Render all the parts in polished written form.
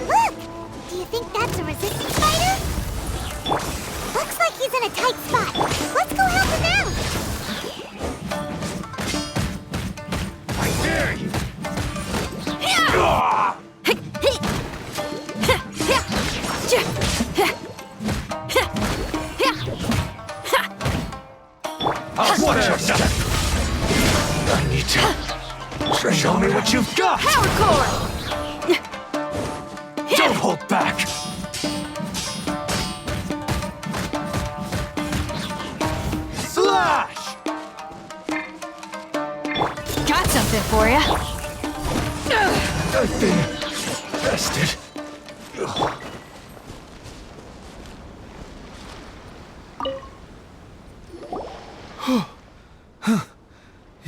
look! Do you think that's a resistance fighter? Looks like he's in a tight spot. Let's go help him out! I dare you! I'll watch your step! I need to... Show me what you've got! Power core! Don't hold back! Slash! Got something for ya. I've been bested.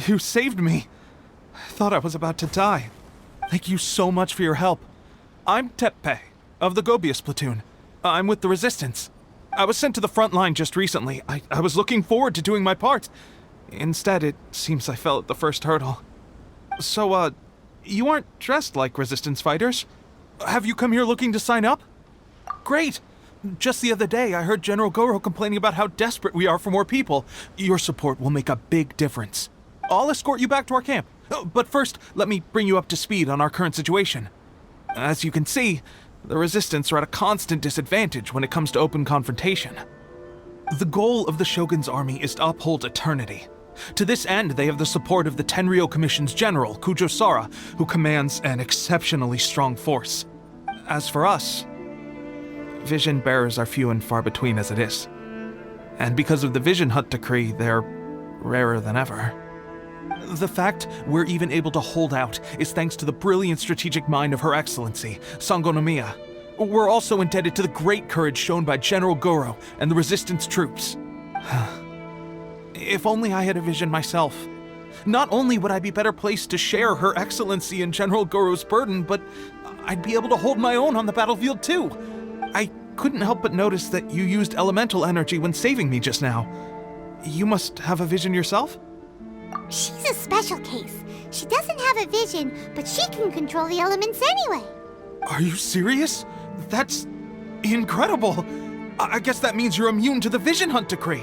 You saved me. I thought I was about to die. Thank you so much for your help. I'm Teppei, of the Gobius platoon. I'm with the Resistance. I was sent to the front line just recently. I was looking forward to doing my part. Instead, it seems I fell at the first hurdle. So, you aren't dressed like Resistance fighters? Have you come here looking to sign up? Great! Just the other day, I heard General Goro complaining about how desperate we are for more people. Your support will make a big difference. I'll escort you back to our camp. But first, let me bring you up to speed on our current situation. As you can see, the Resistance are at a constant disadvantage when it comes to open confrontation. The goal of the Shogun's army is to uphold eternity. To this end, they have the support of the Tenryou Commission's general, Kujo Sara, who commands an exceptionally strong force. As for us, vision bearers are few and far between as it is. And because of the Vision Hut decree, they're rarer than ever. The fact we're even able to hold out is thanks to the brilliant strategic mind of Her Excellency, Sango Nomiya. We're also indebted to the great courage shown by General Goro and the Resistance troops. If only I had a vision myself. Not only would I be better placed to share Her Excellency and General Goro's burden, but I'd be able to hold my own on the battlefield too. I couldn't help but notice that you used elemental energy when saving me just now. You must have a vision yourself? She's a special case. She doesn't have a vision, but she can control the elements anyway. Are you serious? That's incredible. I guess that means you're immune to the Vision Hunt decree.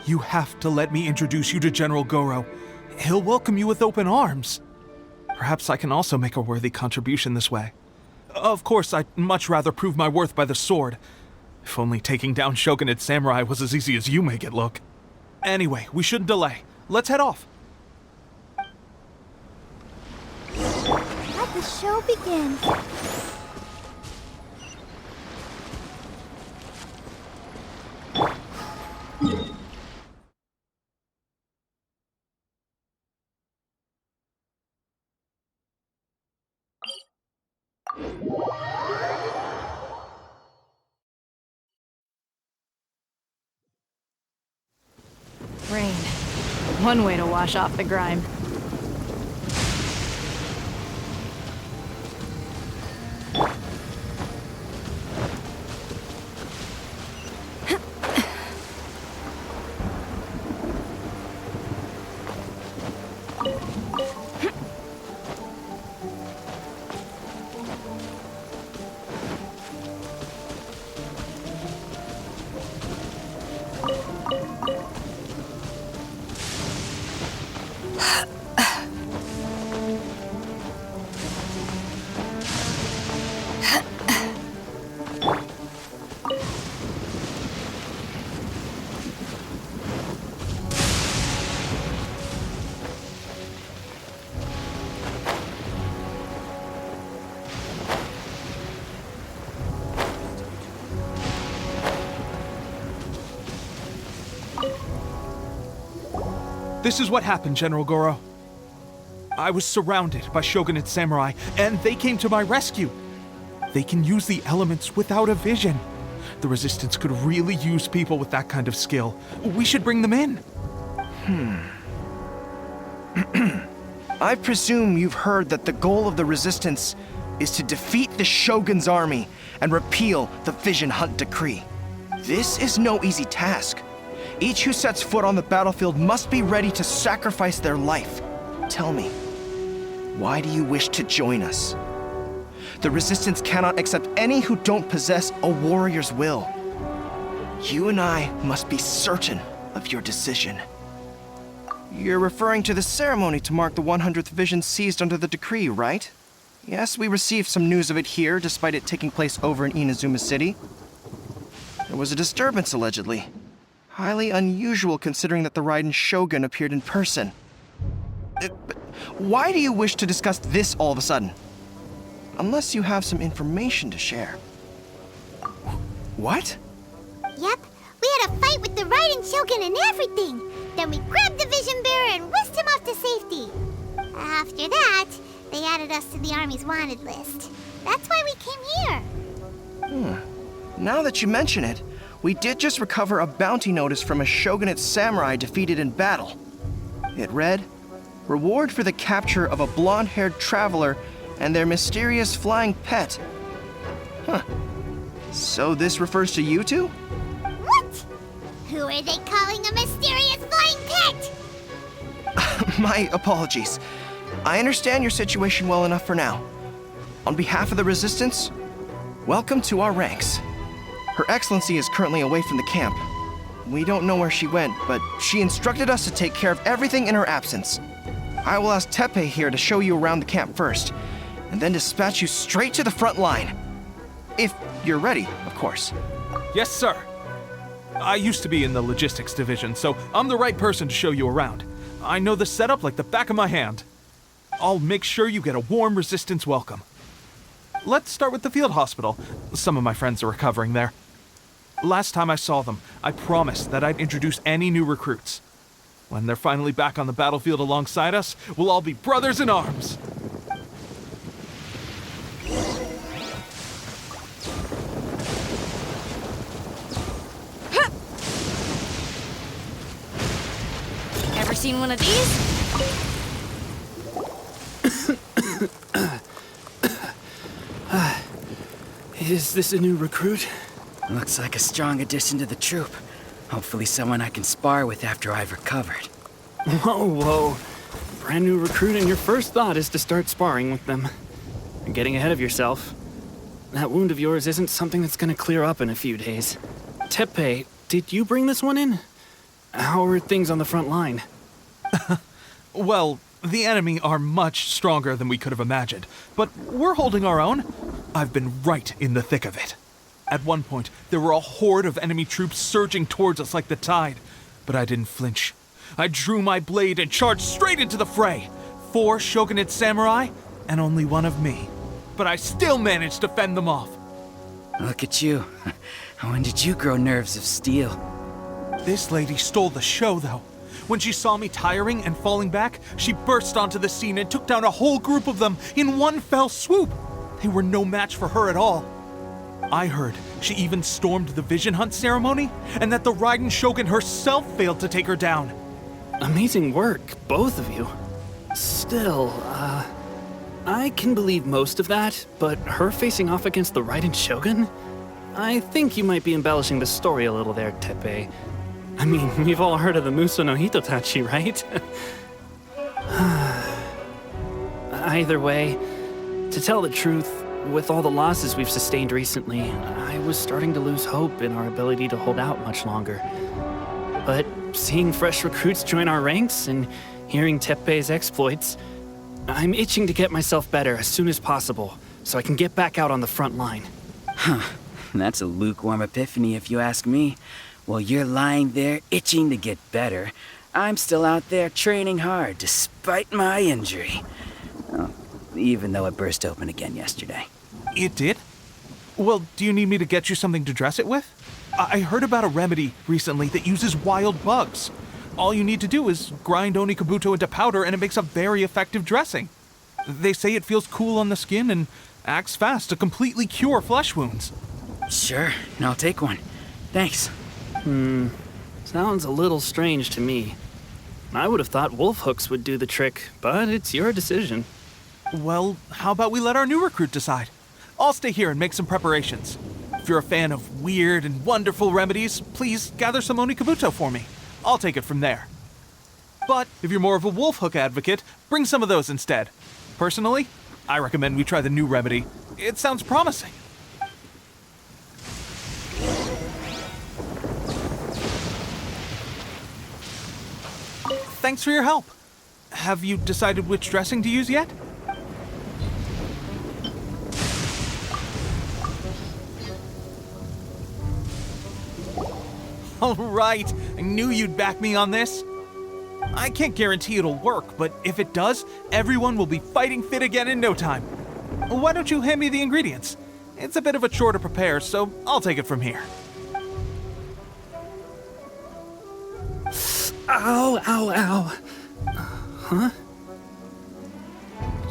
You have to let me introduce you to General Goro. He'll welcome you with open arms. Perhaps I can also make a worthy contribution this way. Of course, I'd much rather prove my worth by the sword. If only taking down Shogunate samurai was as easy as you make it look. Anyway, we shouldn't delay. Let's head off. Let the show begin. Rain. One way to wash off the grime. This is what happened, General Goro. I was surrounded by Shogunate samurai, and they came to my rescue. They can use the elements without a vision. The Resistance could really use people with that kind of skill. We should bring them in. I presume you've heard that the goal of the Resistance is to defeat the Shogun's army and repeal the Vision Hunt decree. This is no easy task. Each who sets foot on the battlefield must be ready to sacrifice their life. Tell me, why do you wish to join us? The Resistance cannot accept any who don't possess a warrior's will. You and I must be certain of your decision. You're referring to the ceremony to mark the 100th vision seized under the decree, right? Yes, we received some news of it here, despite it taking place over in Inazuma City. There was a disturbance, allegedly. Highly unusual considering that the Raiden Shogun appeared in person. But why do you wish to discuss this all of a sudden? Unless you have some information to share. What? Yep, we had a fight with the Raiden Shogun and everything. Then we grabbed the Vision Bearer and whisked him off to safety. After that, they added us to the Army's wanted list. That's why we came here. Now that you mention it, we did just recover a bounty notice from a Shogunate samurai defeated in battle. It read, "Reward for the capture of a blonde-haired traveler and their mysterious flying pet." Huh. So this refers to you two? What? Who are they calling a mysterious flying pet? My apologies. I understand your situation well enough for now. On behalf of the Resistance, welcome to our ranks. Her Excellency is currently away from the camp. We don't know where she went, but she instructed us to take care of everything in her absence. I will ask Teppei here to show you around the camp first, and then dispatch you straight to the front line. If you're ready, of course. Yes, sir. I used to be in the logistics division, so I'm the right person to show you around. I know the setup like the back of my hand. I'll make sure you get a warm Resistance welcome. Let's start with the field hospital. Some of my friends are recovering there. Last time I saw them, I promised that I'd introduce any new recruits. When they're finally back on the battlefield alongside us, we'll all be brothers in arms. Ever seen one of these? Is this a new recruit? Looks like a strong addition to the troop. Hopefully someone I can spar with after I've recovered. Whoa. Brand new recruit and your first thought is to start sparring with them. You're getting ahead of yourself. That wound of yours isn't something that's gonna clear up in a few days. Teppei, did you bring this one in? How are things on the front line? Well, the enemy are much stronger than we could have imagined, but we're holding our own. I've been right in the thick of it. At one point, there were a horde of enemy troops surging towards us like the tide, but I didn't flinch. I drew my blade and charged straight into the fray. 4 Shogunate samurai, and only one of me. But I still managed to fend them off. Look at you. When did you grow nerves of steel? This lady stole the show, though. When she saw me tiring and falling back, she burst onto the scene and took down a whole group of them in one fell swoop. They were no match for her at all. I heard she even stormed the Vision Hunt ceremony, and that the Raiden Shogun herself failed to take her down. Amazing work, both of you. Still, I can believe most of that, but her facing off against the Raiden Shogun? I think you might be embellishing the story a little there, Teppei. I mean, we've all heard of the Muso no Hitotachi, right? Either way, to tell the truth, with all the losses we've sustained recently, I was starting to lose hope in our ability to hold out much longer. But seeing fresh recruits join our ranks and hearing Teppei's exploits, I'm itching to get myself better as soon as possible so I can get back out on the front line. That's a lukewarm epiphany if you ask me. While you're lying there itching to get better, I'm still out there training hard despite my injury. Oh, even though it burst open again yesterday. It did? Well, do you need me to get you something to dress it with? I heard about a remedy recently that uses wild bugs. All you need to do is grind Onikabuto into powder and it makes a very effective dressing. They say it feels cool on the skin and acts fast to completely cure flesh wounds. Sure, I'll take one. Thanks. Sounds a little strange to me. I would have thought wolf hooks would do the trick, but it's your decision. Well, how about we let our new recruit decide? I'll stay here and make some preparations. If you're a fan of weird and wonderful remedies, please gather some onikabuto for me. I'll take it from there. But if you're more of a wolf hook advocate, bring some of those instead. Personally, I recommend we try the new remedy. It sounds promising. Thanks for your help. Have you decided which dressing to use yet? All right, I knew you'd back me on this. I can't guarantee it'll work, but if it does, everyone will be fighting fit again in no time. Why don't you hand me the ingredients? It's a bit of a chore to prepare, so I'll take it from here. Ow, ow, ow. Huh?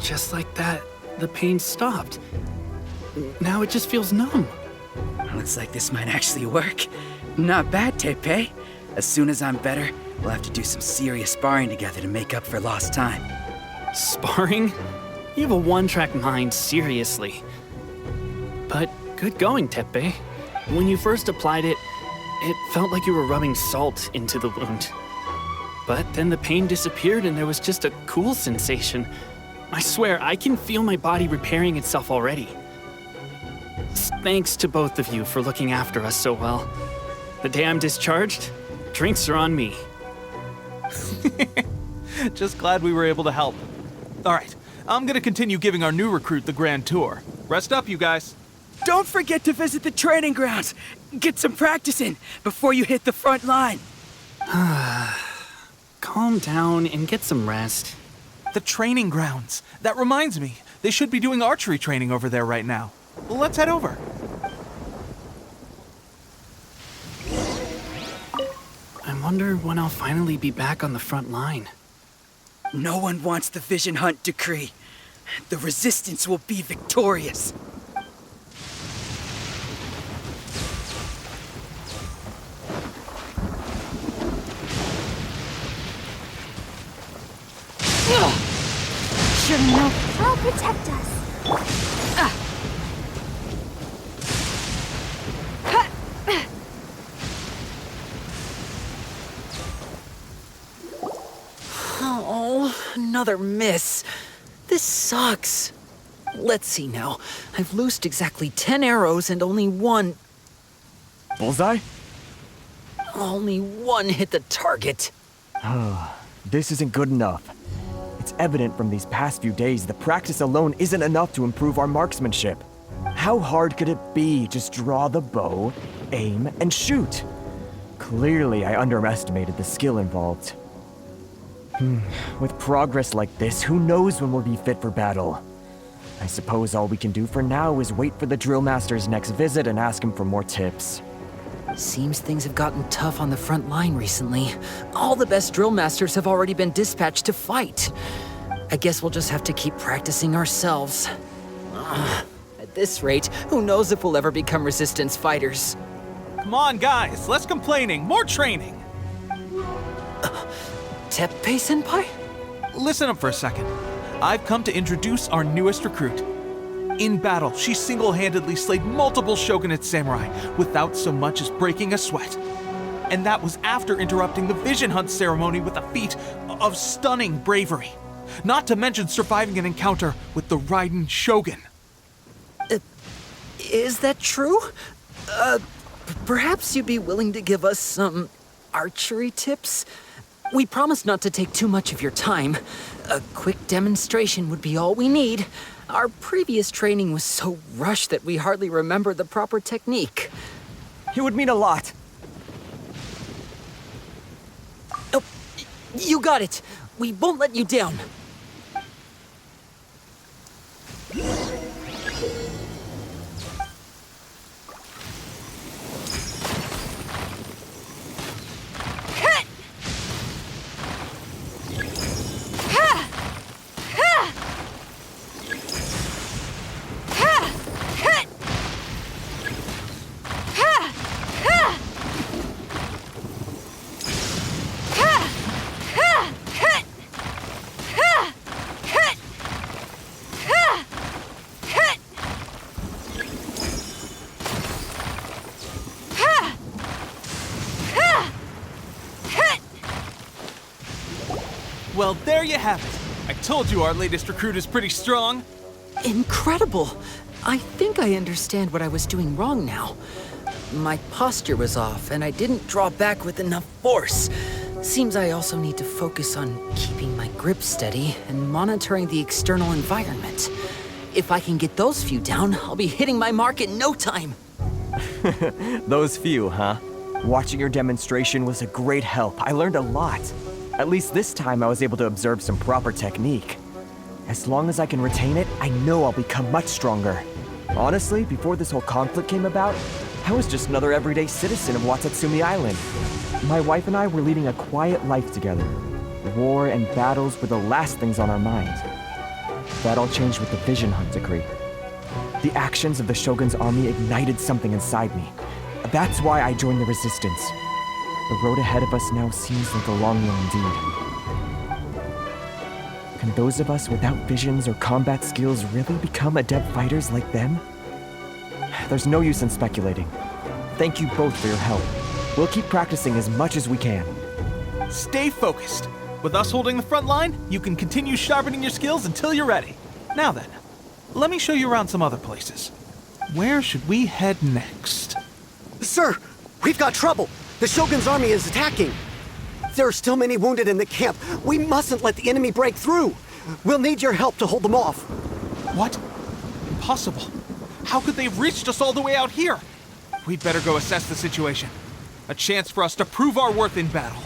Just like that, the pain stopped. Now it just feels numb. Looks like this might actually work. Not bad, Tepe. As soon as I'm better, we'll have to do some serious sparring together to make up for lost time. Sparring? You have a one-track mind, seriously. But good going, Tepe. When you first applied it, it felt like you were rubbing salt into the wound. But then the pain disappeared and there was just a cool sensation. I swear, I can feel my body repairing itself already. Thanks to both of you for looking after us so well. The day I'm discharged, drinks are on me. Just glad we were able to help. All right, I'm gonna continue giving our new recruit the grand tour. Rest up, you guys. Don't forget to visit the training grounds. Get some practice in before you hit the front line. Calm down and get some rest. The training grounds. That reminds me, they should be doing archery training over there right now. Let's head over. I wonder when I'll finally be back on the front line. No one wants the Vision Hunt decree. The Resistance will be victorious. Shouldn't know. I'll protect us. Oh, another miss. This sucks. Let's see now. I've loosed exactly 10 arrows and only one Bullseye? hit the target. This isn't good enough. It's evident from these past few days the practice alone isn't enough to improve our marksmanship. How hard could it be? Just draw the bow, aim, and shoot. Clearly, I underestimated the skill involved. With progress like this, who knows when we'll be fit for battle? I suppose all we can do for now is wait for the drill master's next visit and ask him for more tips. Seems things have gotten tough on the front line recently. All the best drill masters have already been dispatched to fight. I guess we'll just have to keep practicing ourselves. At this rate, who knows if we'll ever become resistance fighters. Come on, guys, less complaining, more training. Teppei-senpai? Listen up for a second. I've come to introduce our newest recruit. In battle, she single-handedly slayed multiple shogunate samurai without so much as breaking a sweat. And that was after interrupting the Vision Hunt ceremony with a feat of stunning bravery. Not to mention surviving an encounter with the Raiden Shogun. Is that true? Perhaps you'd be willing to give us some archery tips? We promise not to take too much of your time. A quick demonstration would be all we need. Our previous training was so rushed that we hardly remember the proper technique. It would mean a lot. Oh, you got it. We won't let you down. Well, there you have it. I told you our latest recruit is pretty strong. Incredible! I think I understand what I was doing wrong now. My posture was off, and I didn't draw back with enough force. Seems I also need to focus on keeping my grip steady and monitoring the external environment. If I can get those few down, I'll be hitting my mark in no time. Those few, huh? Watching your demonstration was a great help. I learned a lot. At least this time I was able to observe some proper technique. As long as I can retain it, I know I'll become much stronger. Honestly, before this whole conflict came about, I was just another everyday citizen of Watatsumi Island. My wife and I were leading a quiet life together. War and battles were the last things on our minds. That all changed with the Vision Hunt decree. The actions of the Shogun's army ignited something inside me. That's why I joined the resistance. The road ahead of us now seems like a long one indeed. Can those of us without visions or combat skills really become adept fighters like them? There's no use in speculating. Thank you both for your help. We'll keep practicing as much as we can. Stay focused. With us holding the front line, you can continue sharpening your skills until you're ready. Now then, let me show you around some other places. Where should we head next? Sir, we've got trouble. The Shogun's army is attacking. There are still many wounded in the camp. We mustn't let the enemy break through. We'll need your help to hold them off. What? Impossible. How could they have reached us all the way out here? We'd better go assess the situation. A chance for us to prove our worth in battle.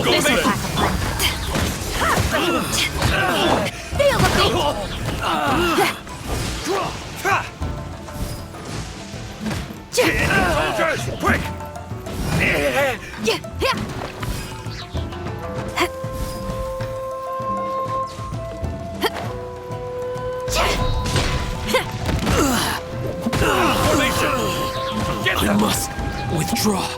This will pack Feel the beat! Soldiers, quick! Formation! Get them! I must withdraw.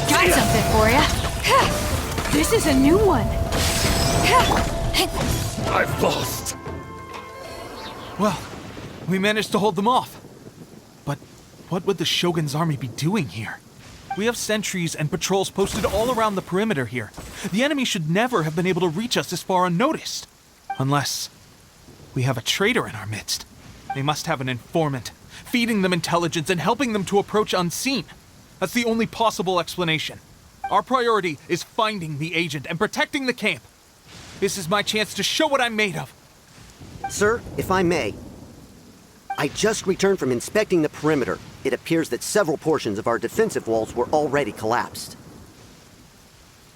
Got something for ya. This is a new one. I've lost! Well, we managed to hold them off. But what would the Shogun's army be doing here? We have sentries and patrols posted all around the perimeter here. The enemy should never have been able to reach us this far unnoticed. Unless we have a traitor in our midst. They must have an informant, feeding them intelligence and helping them to approach unseen. That's the only possible explanation. Our priority is finding the agent and protecting the camp. This is my chance to show what I'm made of. Sir, if I may, I just returned from inspecting the perimeter. It appears that several portions of our defensive walls were already collapsed.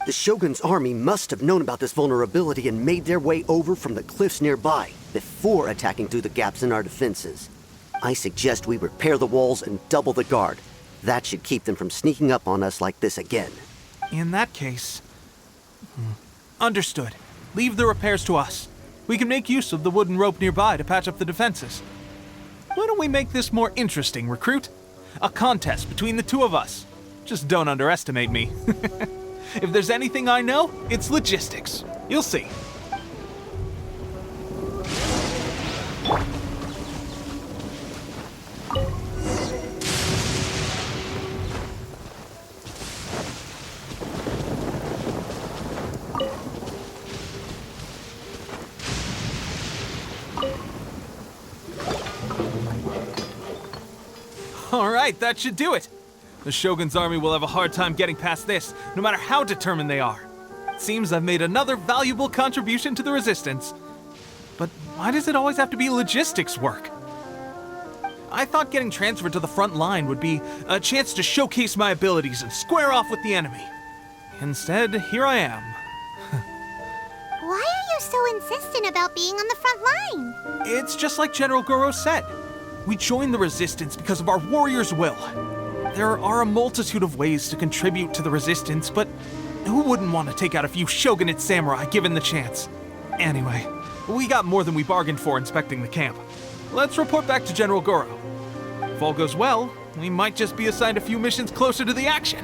The Shogun's army must have known about this vulnerability and made their way over from the cliffs nearby before attacking through the gaps in our defenses. I suggest we repair the walls and double the guard. That should keep them from sneaking up on us like this again. In that case... Understood. Leave the repairs to us. We can make use of the wooden rope nearby to patch up the defenses. Why don't we make this more interesting, recruit? A contest between the two of us. Just don't underestimate me. If there's anything I know, it's logistics. You'll see. All right, that should do it. The Shogun's army will have a hard time getting past this, no matter how determined they are. It seems I've made another valuable contribution to the resistance. But why does it always have to be logistics work? I thought getting transferred to the front line would be a chance to showcase my abilities and square off with the enemy. Instead, here I am. Why are you so insistent about being on the front line? It's just like General Goro said. We joined the resistance because of our warrior's will. There are a multitude of ways to contribute to the resistance, but who wouldn't want to take out a few shogunate samurai given the chance? Anyway, we got more than we bargained for inspecting the camp. Let's report back to General Goro. If all goes well, we might just be assigned a few missions closer to the action.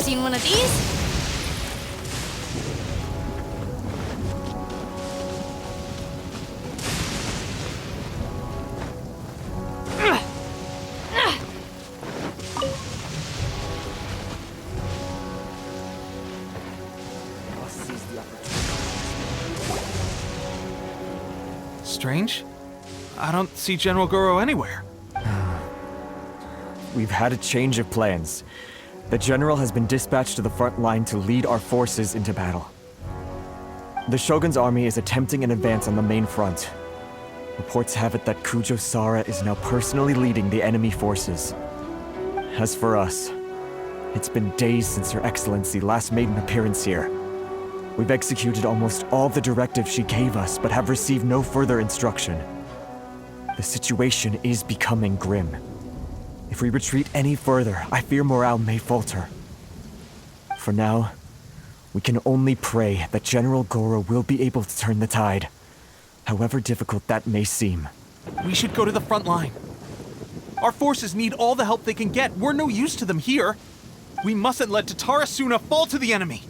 seen one of these? Strange. I don't see General Goro anywhere. We've had a change of plans. The General has been dispatched to the front line to lead our forces into battle. The Shogun's army is attempting an advance on the main front. Reports have it that Kujo Sara is now personally leading the enemy forces. As for us, it's been days since Her Excellency last made an appearance here. We've executed almost all the directives she gave us, but have received no further instruction. The situation is becoming grim. If we retreat any further, I fear morale may falter. For now, we can only pray that General Goro will be able to turn the tide, however difficult that may seem. We should go to the front line. Our forces need all the help they can get. We're no use to them here. We mustn't let Tatarasuna fall to the enemy.